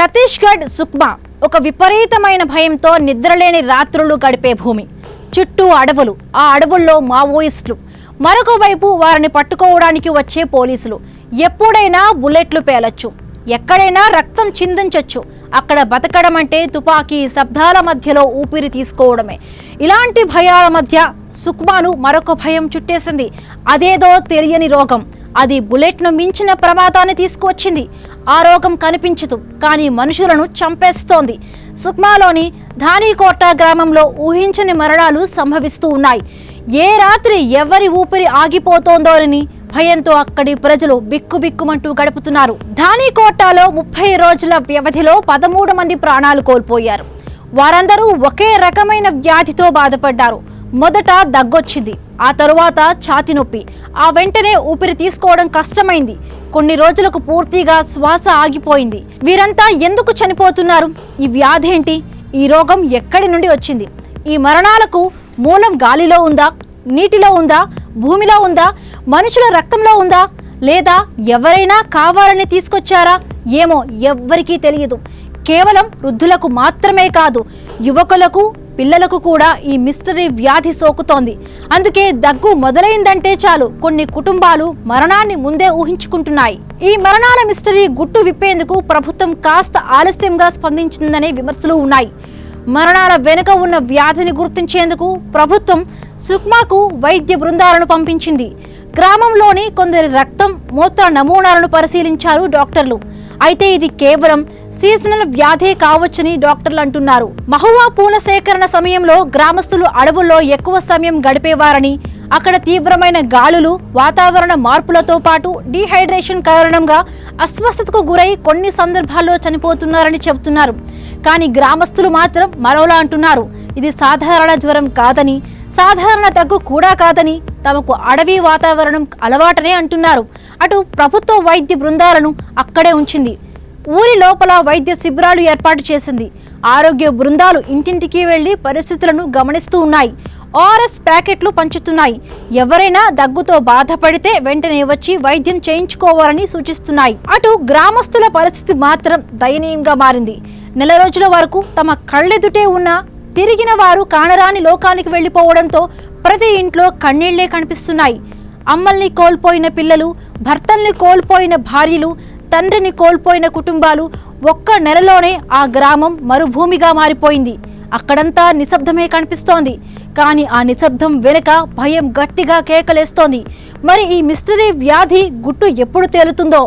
ఛత్తీస్గఢ్ సుక్మా ఒక విపరీతమైన భయంతో నిద్రలేని రాత్రులు గడిపే భూమి. చుట్టూ అడవులు, ఆ అడవుల్లో మావోయిస్టులు, మరొక వైపు వారిని పట్టుకోవడానికి వచ్చే పోలీసులు. ఎప్పుడైనా బుల్లెట్లు పేలొచ్చు, ఎక్కడైనా రక్తం చిందించొచ్చు. అక్కడ బతకడం అంటే తుపాకీ శబ్దాల మధ్యలో ఊపిరి తీసుకోవడమే. ఇలాంటి భయాల మధ్య సుక్మాను మరొక భయం చుట్టేసింది. అదేదో తెలియని రోగం. అది బుల్లెట్ను మించిన ప్రమాదాన్ని తీసుకువచ్చింది. ఆ రోగం కనిపించదు, కానీ మనుషులను చంపేస్తోంది. సుక్మాలోని ధానీకోట గ్రామంలో ఊహించని మరణాలు సంభవిస్తూ ఉన్నాయి. ఏ రాత్రి ఎవరి ఊపిరి ఆగిపోతోందోనని భయంతో అక్కడి ప్రజలు బిక్కుబిక్కుమంటూ గడుపుతున్నారు. ధానీకోటలో 30 రోజుల వ్యవధిలో 13 మంది ప్రాణాలు కోల్పోయారు. వారందరూ ఒకే రకమైన వ్యాధితో బాధపడ్డారు. మొదట దగ్గొచ్చింది, ఆ తరువాత ఛాతీ నొప్పి, ఆ వెంటనే ఊపిరి తీసుకోవడం కష్టమైంది. కొన్ని రోజులకు పూర్తిగా శ్వాస ఆగిపోయింది. వీరంతా ఎందుకు చనిపోతున్నారు? ఈ వ్యాధి ఏంటి? ఈ రోగం ఎక్కడి నుండి వచ్చింది? ఈ మరణాలకు మూలం గాలిలో ఉందా, నీటిలో ఉందా, భూమిలో ఉందా, మనుషుల రక్తంలో ఉందా, లేదా ఎవరైనా కావాలని తీసుకొచ్చారా? ఏమో, ఎవ్వరికీ తెలియదు. కేవలం వృద్ధులకు మాత్రమే కాదు, యువకులకు, పిల్లలకు కూడా ఈ మిస్టరీ వ్యాధి సోకుతోంది. అందుకే దగ్గు మొదలైందంటే చాలు కొన్ని కుటుంబాలు మరణాన్ని ముందే ఊహించుకుంటున్నాయి. ఈ మరణాల మిస్టరీ గుట్టు విప్పేందుకు ప్రభుత్వం కాస్త ఆలస్యంగా స్పందించిందనే విమర్శలు ఉన్నాయి. మరణాల వెనుక ఉన్న వ్యాధిని గుర్తించేందుకు ప్రభుత్వం సుక్మాకు వైద్య బృందాలను పంపించింది. గ్రామంలోని కొందరి రక్తం, మూత్ర నమూనాలను పరిశీలించారు డాక్టర్లు. అయితే ఇది కేవలం సీజనల్ వ్యాధే కావచ్చని డాక్టర్లు అంటున్నారు. మహువా పూల సేకరణ సమయంలో గ్రామస్తులు అడవుల్లో ఎక్కువ సమయం గడిపేవారని, అక్కడ తీవ్రమైన గాలులు, వాతావరణ మార్పులతో పాటు డీహైడ్రేషన్ కారణంగా అస్వస్థతకు గురై కొన్ని సందర్భాల్లో చనిపోతున్నారని చెబుతున్నారు. కానీ గ్రామస్తులు మాత్రం మరోలా అంటున్నారు. ఇది సాధారణ జ్వరం కాదని, సాధారణ దగ్గు కూడా కాదని, తమకు అడవి వాతావరణం అలవాటనే అంటున్నారు. అటు ప్రభుత్వ వైద్య బృందాలను అక్కడే ఉంచింది. ఊరి లోపల వైద్య శిబిరాలు ఏర్పాటు చేసింది. ఆరోగ్య బృందాలు ఇంటింటికి వెళ్లి పరిస్థితులను గమనిస్తూ ఉన్నాయి. ఓఆర్ఎస్ ప్యాకెట్లు పంచుతున్నాయి. ఎవరైనా దగ్గుతో బాధపడితే వెంటనే వచ్చి వైద్యం చేయించుకోవాలని సూచిస్తున్నాయి. అటు గ్రామస్తుల పరిస్థితి మాత్రం దయనీయంగా మారింది. నెల రోజుల వరకు తమ కళ్ళెదుటే ఉన్న తిరిగిన వారు కానరాని లోకానికి వెళ్లిపోవడంతో ప్రతి ఇంట్లో కన్నీళ్లే కనిపిస్తున్నాయి. అమ్మల్ని కోల్పోయిన పిల్లలు, భర్తల్ని కోల్పోయిన భార్యలు, తండ్రిని కోల్పోయిన కుటుంబాలు. ఒక్క నెలలోనే ఆ గ్రామం మరుభూమిగా మారిపోయింది. అక్కడంతా నిశ్శబ్దమే కనిపిస్తోంది. కానీ ఆ నిశ్శబ్దం వెనుక భయం గట్టిగా కేకలేస్తోంది. మరి ఈ మిస్టరీ వ్యాధి గుట్టు ఎప్పుడు తేలుతుందో?